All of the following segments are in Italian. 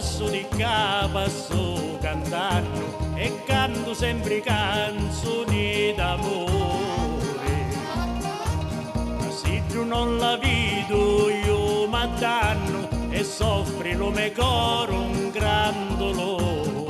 passo di capo sto cantando e canto sempre canzoni d'amore. Ma se tu non la vedo io m'addanno e soffri lo mio coro un gran dolore.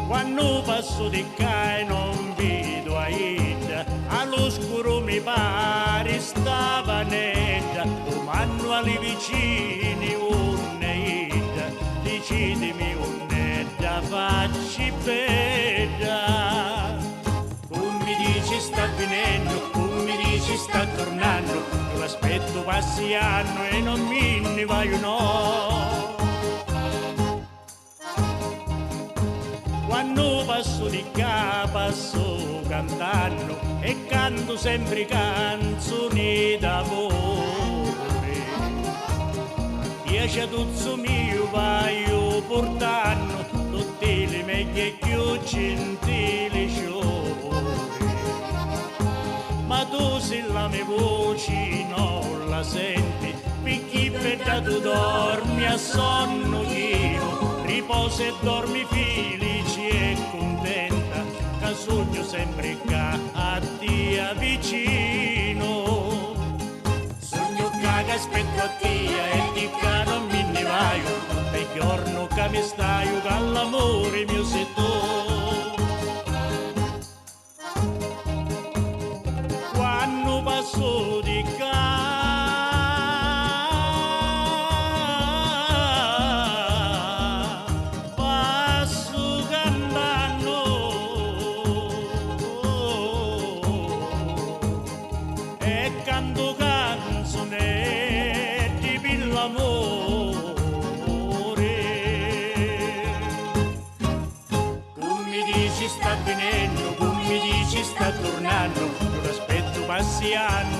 Quando passo di qua e non vedo Aida, all'oscuro mi pare stava netta, domando alle vicini un'Aida, decidimi un'Aida, facci bella. Come mi dici sta venendo, come mi dici sta tornando, io l'aspetto passi anno e non ne vai no. Quando passo di capo sto cantando e canto sempre canzoni d'amore. Piace tutto mio vai portando tutte le meglio più gentili fiori. Ma tu se la mia voce non la senti, perché per tu dormi a sonno io, riposa e dormi felice e contenta, che sogno sempre che a te vicino. Sogno che aspetto a te e di che non me ne vai, e giorno che mi stai, che l'amore mio sei tu. Quando passo di canto canzonetti per l'amore. Come mi dici sta venendo, come mi dici sta tornando, io l'aspetto passi anni